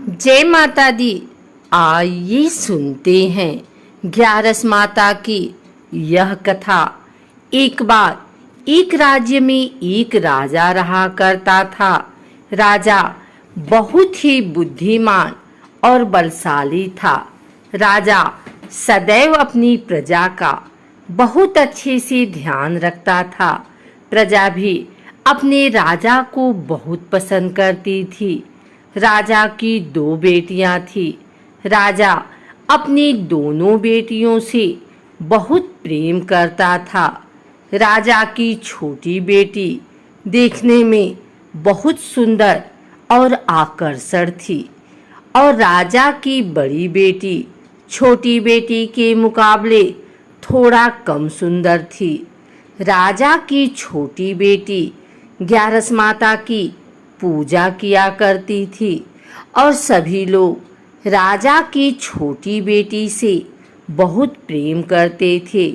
जय माता दी। आइए सुनते हैं ग्यारस माता की यह कथा। एक बार एक राज्य में एक राजा रहा करता था। राजा बहुत ही बुद्धिमान और बलशाली था। राजा सदैव अपनी प्रजा का बहुत अच्छे से ध्यान रखता था। प्रजा भी अपने राजा को बहुत पसंद करती थी। राजा की दो बेटियां थी। राजा अपनी दोनों बेटियों से बहुत प्रेम करता था। राजा की छोटी बेटी देखने में बहुत सुंदर और आकर्षक थी और राजा की बड़ी बेटी छोटी बेटी के मुकाबले थोड़ा कम सुंदर थी। राजा की छोटी बेटी ग्यारस माता की पूजा किया करती थी और सभी लोग राजा की छोटी बेटी से बहुत प्रेम करते थे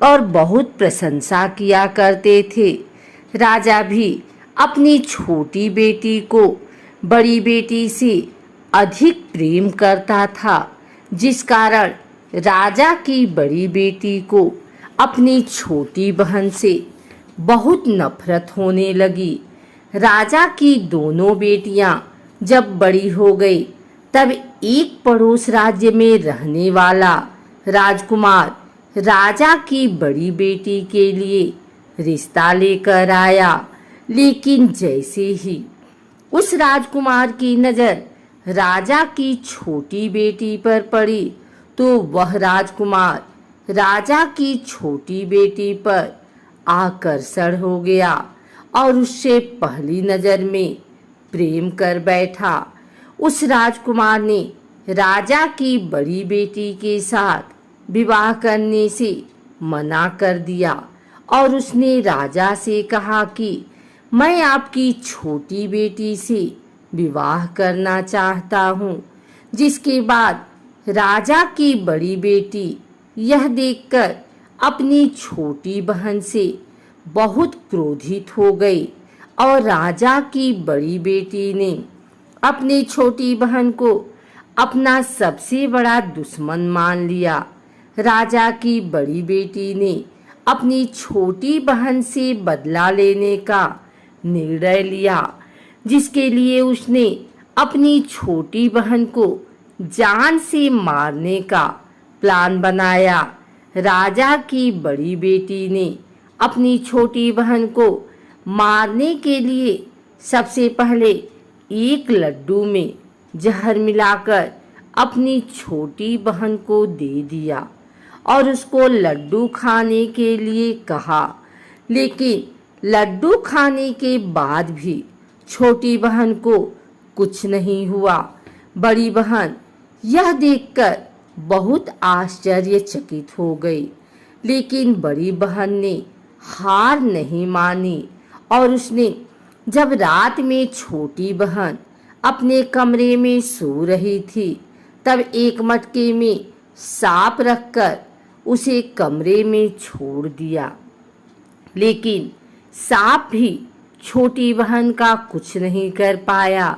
और बहुत प्रशंसा किया करते थे। राजा भी अपनी छोटी बेटी को बड़ी बेटी से अधिक प्रेम करता था, जिस कारण राजा की बड़ी बेटी को अपनी छोटी बहन से बहुत नफरत होने लगी। राजा की दोनों बेटियां जब बड़ी हो गई तब एक पड़ोस राज्य में रहने वाला राजकुमार राजा की बड़ी बेटी के लिए रिश्ता लेकर आया। लेकिन जैसे ही उस राजकुमार की नज़र राजा की छोटी बेटी पर पड़ी तो वह राजकुमार राजा की छोटी बेटी पर आकर्षण हो गया और उससे पहली नज़र में प्रेम कर बैठा। उस राजकुमार ने राजा की बड़ी बेटी के साथ विवाह करने से मना कर दिया और उसने राजा से कहा कि मैं आपकी छोटी बेटी से विवाह करना चाहता हूँ। जिसके बाद राजा की बड़ी बेटी यह देखकर अपनी छोटी बहन से बहुत क्रोधित हो गई और राजा की बड़ी बेटी ने अपनी छोटी बहन को अपना सबसे बड़ा दुश्मन मान लिया। राजा की बड़ी बेटी ने अपनी छोटी बहन से बदला लेने का निर्णय लिया, जिसके लिए उसने अपनी छोटी बहन को जान से मारने का प्लान बनाया। राजा की बड़ी बेटी ने अपनी छोटी बहन को मारने के लिए सबसे पहले एक लड्डू में जहर मिलाकर अपनी छोटी बहन को दे दिया और उसको लड्डू खाने के लिए कहा। लेकिन लड्डू खाने के बाद भी छोटी बहन को कुछ नहीं हुआ। बड़ी बहन यह देखकर बहुत आश्चर्यचकित हो गई, लेकिन बड़ी बहन ने हार नहीं मानी और उसने जब रात में छोटी बहन अपने कमरे में सो रही थी तब एक मटके में सांप रखकर उसे कमरे में छोड़ दिया। लेकिन सांप भी छोटी बहन का कुछ नहीं कर पाया।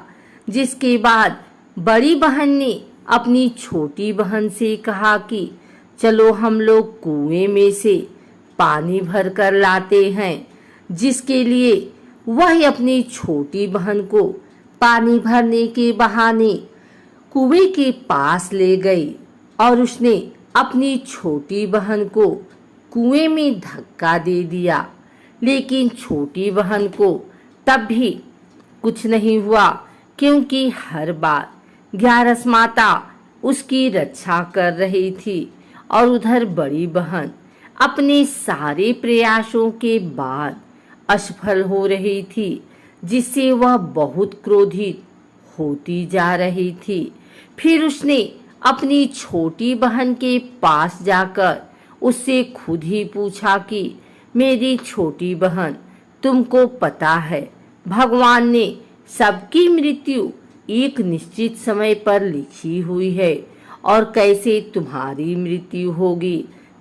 जिसके बाद बड़ी बहन ने अपनी छोटी बहन से कहा कि चलो हम लोग कुएं में से पानी भर कर लाते हैं। जिसके लिए वह अपनी छोटी बहन को पानी भरने के बहाने कुएं के पास ले गई और उसने अपनी छोटी बहन को कुएं में धक्का दे दिया। लेकिन छोटी बहन को तब भी कुछ नहीं हुआ, क्योंकि हर बार ग्यारस माता उसकी रक्षा कर रही थी और उधर बड़ी बहन अपने सारे प्रयासों के बाद असफल हो रही थी, जिससे वह बहुत क्रोधित होती जा रही थी। फिर उसने अपनी छोटी बहन के पास जाकर उससे खुद ही पूछा कि मेरी छोटी बहन, तुमको पता है भगवान ने सबकी मृत्यु एक निश्चित समय पर लिखी हुई है और कैसे तुम्हारी मृत्यु होगी,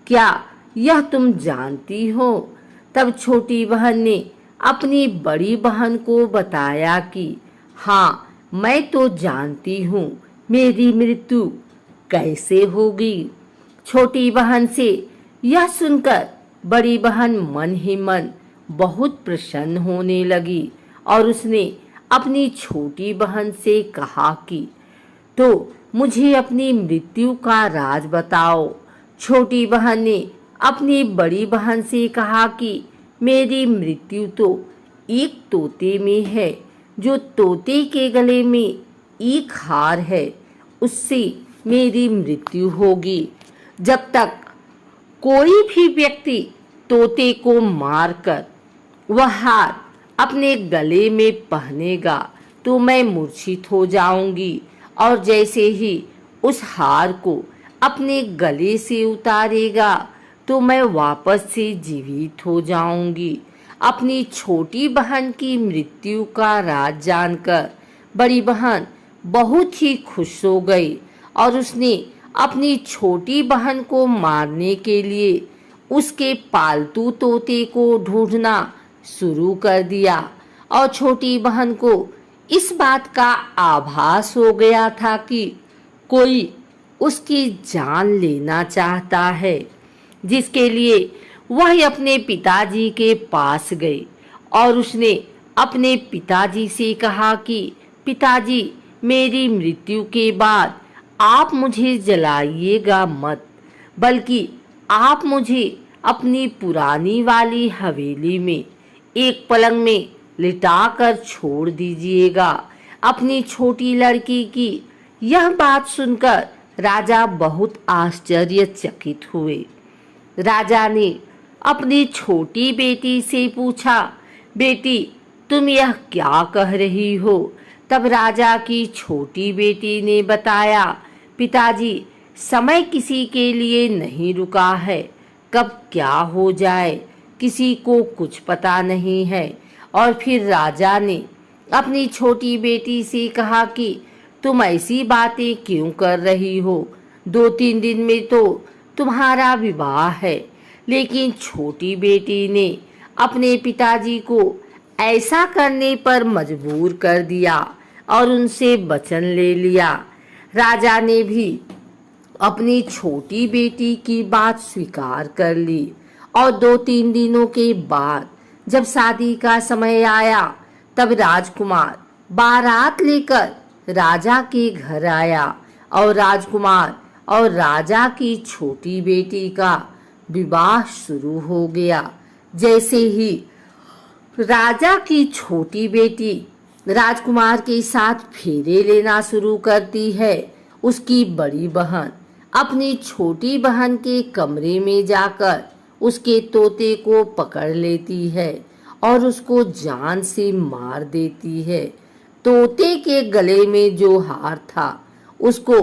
क्या यह तुम जानती हो? तब छोटी बहन ने अपनी बड़ी बहन को बताया कि हाँ, मैं तो जानती हूँ मेरी मृत्यु कैसे होगी। छोटी बहन से यह सुनकर बड़ी बहन मन ही मन बहुत प्रसन्न होने लगी और उसने अपनी छोटी बहन से कहा कि तो मुझे अपनी मृत्यु का राज बताओ। छोटी बहन ने अपनी बड़ी बहन से कहा कि मेरी मृत्यु तो एक तोते में है, जो तोते के गले में एक हार है, उससे मेरी मृत्यु होगी। जब तक कोई भी व्यक्ति तोते को मारकर वह हार अपने गले में पहनेगा तो मैं मूर्छित हो जाऊंगी, और जैसे ही उस हार को अपने गले से उतारेगा तो मैं वापस से जीवित हो जाऊंगी। अपनी छोटी बहन की मृत्यु का राज जानकर बड़ी बहन बहुत ही खुश हो गई और उसने अपनी छोटी बहन को मारने के लिए उसके पालतू तोते को ढूंढना शुरू कर दिया। और छोटी बहन को इस बात का आभास हो गया था कि कोई उसकी जान लेना चाहता है, जिसके लिए वह अपने पिताजी के पास गई और उसने अपने पिताजी से कहा कि पिताजी, मेरी मृत्यु के बाद आप मुझे जलाइएगा मत, बल्कि आप मुझे अपनी पुरानी वाली हवेली में एक पलंग में लिटाकर छोड़ दीजिएगा। अपनी छोटी लड़की की यह बात सुनकर राजा बहुत आश्चर्यचकित हुए। राजा ने अपनी छोटी बेटी से पूछा, बेटी तुम यह क्या कह रही हो? तब राजा की छोटी बेटी ने बताया, पिताजी समय किसी के लिए नहीं रुका है, कब क्या हो जाए किसी को कुछ पता नहीं है। और फिर राजा ने अपनी छोटी बेटी से कहा कि तुम ऐसी बातें क्यों कर रही हो? 2-3 दिन में तो तुम्हारा विवाह है। लेकिन छोटी बेटी ने अपने पिताजी को ऐसा करने पर मजबूर कर दिया और उनसे वचन ले लिया। राजा ने भी अपनी छोटी बेटी की बात स्वीकार कर ली और 2-3 दिनों के बाद जब शादी का समय आया तब राजकुमार बारात लेकर राजा के घर आया और राजकुमार और राजा की छोटी बेटी का विवाह शुरू हो गया। जैसे ही राजा की छोटी बेटी राजकुमार के साथ फेरे लेना शुरू करती है, उसकी बड़ी बहन अपनी छोटी बहन के कमरे में जाकर उसके तोते को पकड़ लेती है और उसको जान से मार देती है। तोते के गले में जो हार था उसको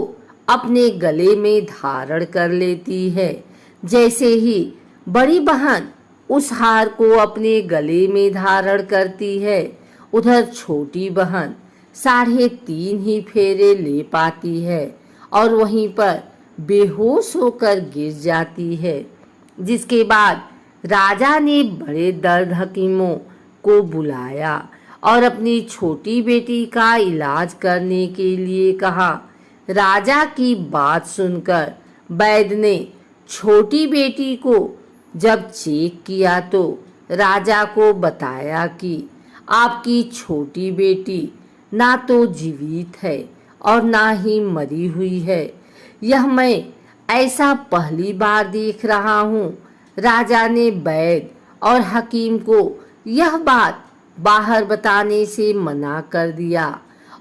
अपने गले में धारण कर लेती है। जैसे ही बड़ी बहन उस हार को अपने गले में धारण करती है, उधर छोटी बहन 3.5 ही फेरे ले पाती है और वहीं पर बेहोश होकर गिर जाती है। जिसके बाद राजा ने बड़े दर्द हकीमों को बुलाया और अपनी छोटी बेटी का इलाज करने के लिए कहा। राजा की बात सुनकर वैद्य ने छोटी बेटी को जब चेक किया तो राजा को बताया कि आपकी छोटी बेटी ना तो जीवित है और ना ही मरी हुई है। यह मैं ऐसा पहली बार देख रहा हूँ। राजा ने वैद्य और हकीम को यह बात बाहर बताने से मना कर दिया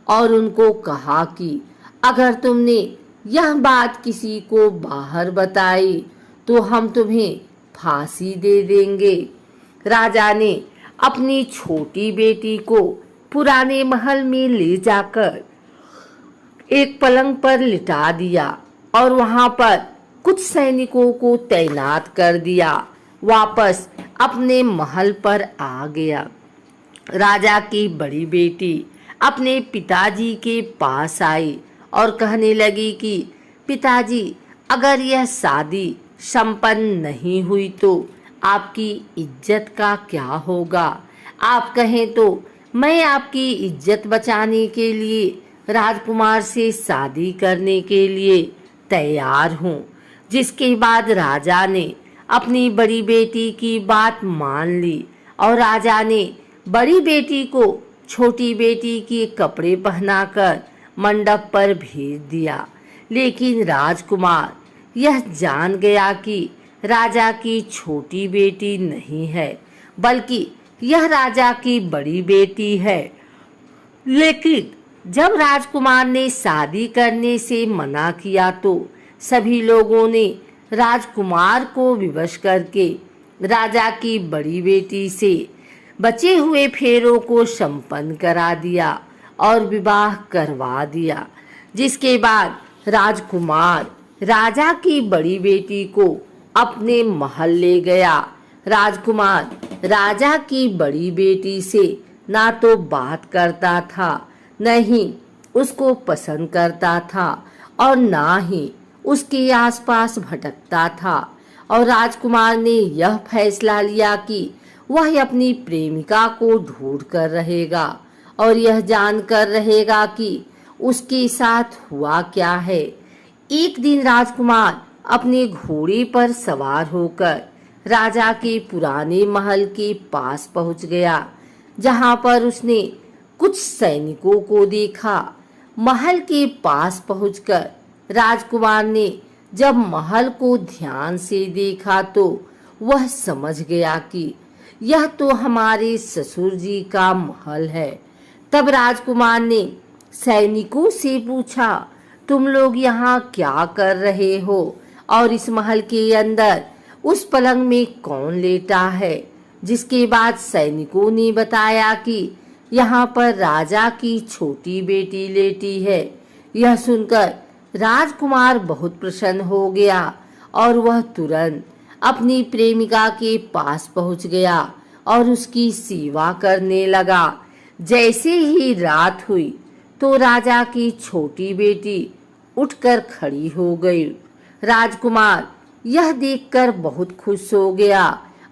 और उनको कहा कि अगर तुमने यह बात किसी को बाहर बताई तो हम तुम्हें फांसी दे देंगे। राजा ने अपनी छोटी बेटी को पुराने महल में ले जाकर एक पलंग पर लिटा दिया और वहां पर कुछ सैनिकों को तैनात कर दिया। वापस अपने महल पर आ गया। राजा की बड़ी बेटी अपने पिताजी के पास आई और कहने लगी कि पिताजी, अगर यह शादी संपन्न नहीं हुई तो आपकी इज्जत का क्या होगा? आप कहें तो मैं आपकी इज्जत बचाने के लिए राजकुमार से शादी करने के लिए तैयार हूँ। जिसके बाद राजा ने अपनी बड़ी बेटी की बात मान ली और राजा ने बड़ी बेटी को छोटी बेटी के कपड़े पहनाकर मंडप पर भेज दिया। लेकिन राजकुमार यह जान गया कि राजा की छोटी बेटी नहीं है, बल्कि यह राजा की बड़ी बेटी है। लेकिन जब राजकुमार ने शादी करने से मना किया तो सभी लोगों ने राजकुमार को विवश करके राजा की बड़ी बेटी से बचे हुए फेरों को संपन्न करा दिया और विवाह करवा दिया। जिसके बाद राजकुमार राजा की बड़ी बेटी को अपने महल ले गया। राजकुमार राजा की बड़ी बेटी से ना तो बात करता था, न ही उसको पसंद करता था और ना ही उसके आसपास भटकता था। और राजकुमार ने यह फैसला लिया कि वह अपनी प्रेमिका को ढूंढ कर रहेगा और यह जानकर रहेगा कि उसके साथ हुआ क्या है। एक दिन राजकुमार अपने घोड़े पर सवार होकर राजा के पुराने महल के पास पहुंच गया, जहां पर उसने कुछ सैनिकों को देखा। महल के पास पहुंचकर राजकुमार ने जब महल को ध्यान से देखा तो वह समझ गया कि यह तो हमारे ससुर जी का महल है। तब राजकुमार ने सैनिकों से पूछा, तुम लोग यहाँ क्या कर रहे हो और इस महल के अंदर उस पलंग में कौन लेटा है? जिसके बाद सैनिकों ने बताया कि यहाँ पर राजा की छोटी बेटी लेटी है। यह सुनकर राजकुमार बहुत प्रसन्न हो गया और वह तुरंत अपनी प्रेमिका के पास पहुंच गया और उसकी सेवा करने लगा। जैसे ही रात हुई तो राजा की छोटी बेटी उठकर खड़ी हो गई। राजकुमार यह देखकर बहुत खुश हो गया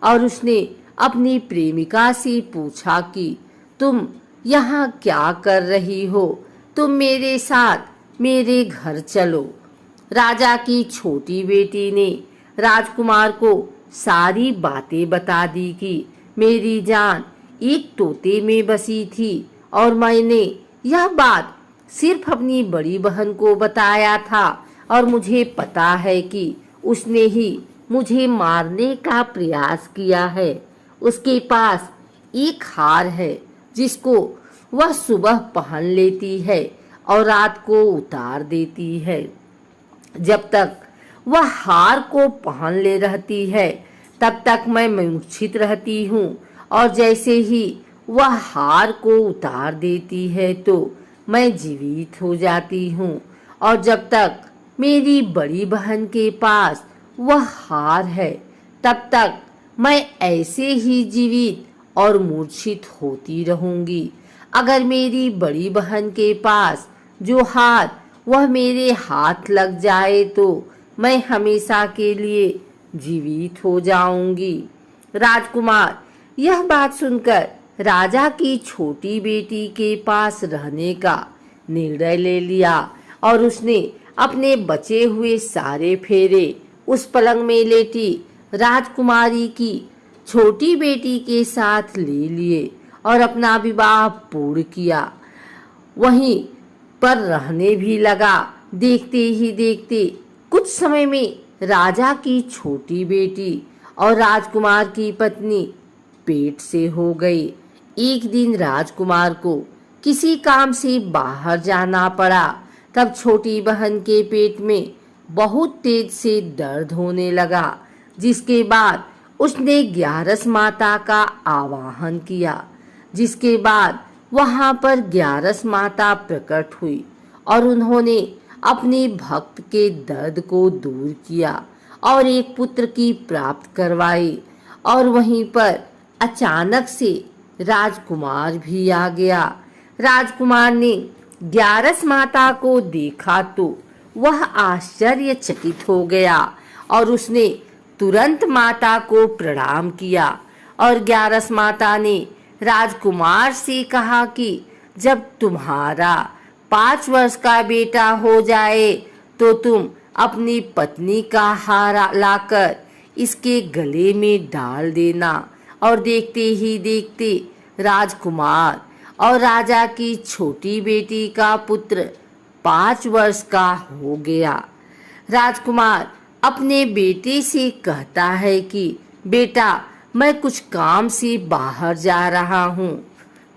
और उसने अपनी प्रेमिका से पूछा कि तुम यहाँ क्या कर रही हो? तुम मेरे साथ मेरे घर चलो। राजा की छोटी बेटी ने राजकुमार को सारी बातें बता दी कि मेरी जान एक तोते में बसी थी और मैंने यह बात सिर्फ अपनी बड़ी बहन को बताया था और मुझे पता है कि उसने ही मुझे मारने का प्रयास किया है। उसके पास एक हार है जिसको वह सुबह पहन लेती है और रात को उतार देती है। जब तक वह हार को पहन ले रहती है तब तक मैं मूर्छित रहती हूँ और जैसे ही वह हार को उतार देती है तो मैं जीवित हो जाती हूँ। और जब तक मेरी बड़ी बहन के पास वह हार है तब तक मैं ऐसे ही जीवित और मूर्छित होती रहूंगी। अगर मेरी बड़ी बहन के पास जो हार वह मेरे हाथ लग जाए तो मैं हमेशा के लिए जीवित हो जाऊंगी। राजकुमार यह बात सुनकर राजा की छोटी बेटी के पास रहने का निर्णय ले लिया और उसने अपने बचे हुए सारे फेरे उस पलंग में लेटी राजकुमारी की छोटी बेटी के साथ ले लिए और अपना विवाह पूर्ण किया। वहीं पर रहने भी लगा। देखते ही देखते कुछ समय में राजा की छोटी बेटी और राजकुमार की पत्नी पेट से हो गई। एक दिन राजकुमार को किसी काम से बाहर जाना पड़ा। तब छोटी बहन के पेट में बहुत तेज से दर्द होने लगा, जिसके बाद उसने ग्यारस माता का आवाहन किया। जिसके बाद वहां पर ग्यारस माता प्रकट हुई और उन्होंने अपने भक्त के दर्द को दूर किया और एक पुत्र की प्राप्त करवाई। और वहीं पर अचानक से राजकुमार भी आ गया। राजकुमार ने ग्यारस माता को देखा तो वह आश्चर्यचकित हो गया और उसने तुरंत माता को प्रणाम किया और ग्यारस माता ने राजकुमार से कहा कि जब तुम्हारा 5 वर्ष का बेटा हो जाए तो तुम अपनी पत्नी का हार लाकर इसके गले में डाल देना। और देखते ही देखते राजकुमार और राजा की छोटी बेटी का पुत्र 5 वर्ष का हो गया। राजकुमार अपने बेटे से कहता है कि बेटा, मैं कुछ काम से बाहर जा रहा हूँ,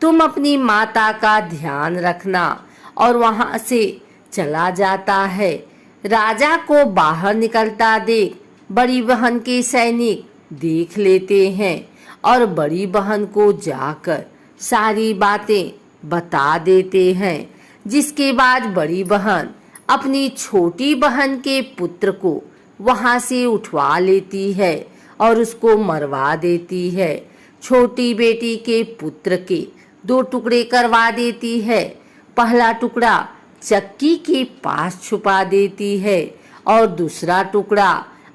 तुम अपनी माता का ध्यान रखना। और वहाँ से चला जाता है। राजा को बाहर निकलता देख बड़ी बहन के सैनिक देख लेते हैं और बड़ी बहन को जाकर सारी बातें बता देते हैं। जिसके बाद बड़ी बहन अपनी छोटी बहन के पुत्र को वहाँ से उठवा लेती है और उसको मरवा देती है। छोटी बेटी के पुत्र के 2 टुकड़े करवा देती है। पहला टुकड़ा चक्की के पास छुपा देती है और दूसरा टुकड़ा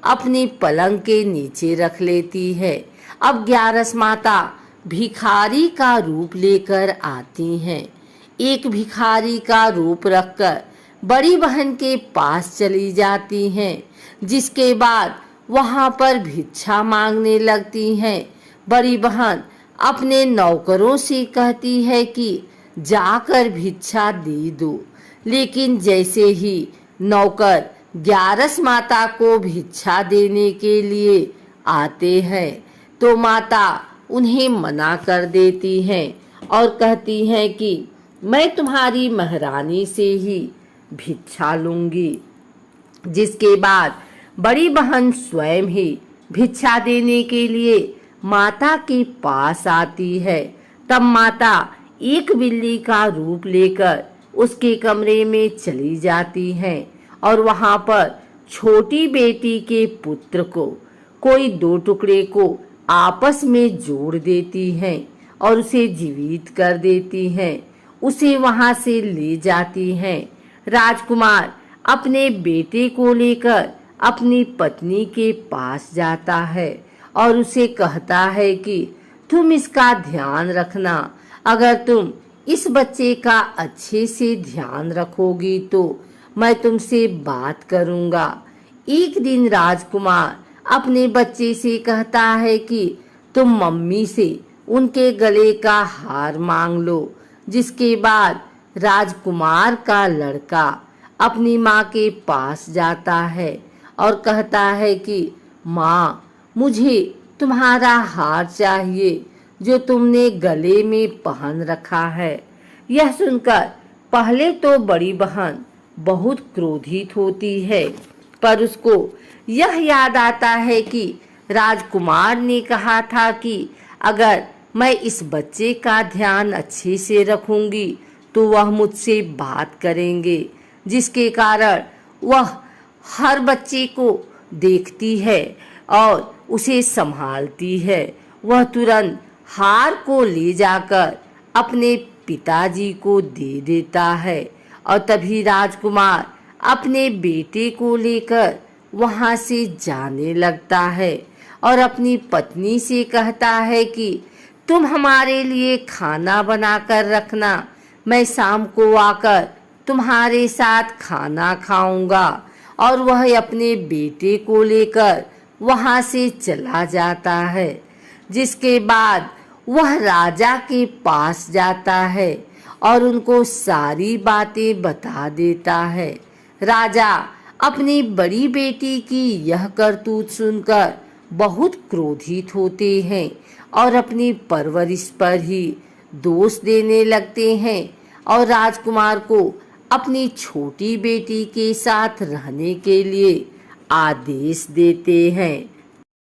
अपनी पलंग के नीचे रख लेती है। अब 11 माता भिखारी का रूप लेकर आती हैं। एक भिखारी का रूप रखकर बड़ी बहन के पास चली जाती हैं। जिसके बाद वहां पर भिक्षा मांगने लगती हैं। बड़ी बहन अपने नौकरों से कहती है कि जाकर भिक्षा दे दो, लेकिन जैसे ही नौकर 11 माता को भिक्षा देने के लिए आते हैं तो माता उन्हें मना कर देती हैं और कहती हैं कि मैं तुम्हारी महारानी से ही भिक्षा लूंगी। जिसके बाद बड़ी बहन स्वयं ही भिक्षा देने के लिए माता के पास आती है। तब माता एक बिल्ली का रूप लेकर उसके कमरे में चली जाती हैं और वहां पर छोटी बेटी के पुत्र को कोई 2 टुकड़े को आपस में जोड़ देती हैं और उसे जीवित कर देती हैं। उसे वहां से ले जाती हैं। राजकुमार अपने बेटे को लेकर अपनी पत्नी के पास जाता है और उसे कहता है कि तुम इसका ध्यान रखना। अगर तुम इस बच्चे का अच्छे से ध्यान रखोगी तो मैं तुमसे बात करूंगा। एक दिन राजकुमार अपने बच्चे से कहता है कि तुम मम्मी से उनके गले का हार मांग लो। जिसके बाद राजकुमार का लड़का अपनी माँ के पास जाता है और कहता है कि माँ, मुझे तुम्हारा हार चाहिए जो तुमने गले में पहन रखा है। यह सुनकर पहले तो बड़ी बहन बहुत क्रोधित होती है, पर उसको यह याद आता है कि राजकुमार ने कहा था कि अगर मैं इस बच्चे का ध्यान अच्छे से रखूंगी तो वह मुझसे बात करेंगे। जिसके कारण वह हर बच्चे को देखती है और उसे संभालती है। वह तुरंत हार को ले जाकर अपने पिताजी को दे देता है और तभी राजकुमार अपने बेटे को लेकर वहां से जाने लगता है और अपनी पत्नी से कहता है कि तुम हमारे लिए खाना बनाकर रखना, मैं शाम को आकर तुम्हारे साथ खाना खाऊंगा। और वह अपने बेटे को लेकर वहां से चला जाता है। जिसके बाद वह राजा के पास जाता है और उनको सारी बातें बता देता है। राजा अपनी बड़ी बेटी की यह करतूत सुनकर बहुत क्रोधित होते हैं और अपनी परवरिश पर ही दोष देने लगते हैं और राजकुमार को अपनी छोटी बेटी के साथ रहने के लिए आदेश देते हैं।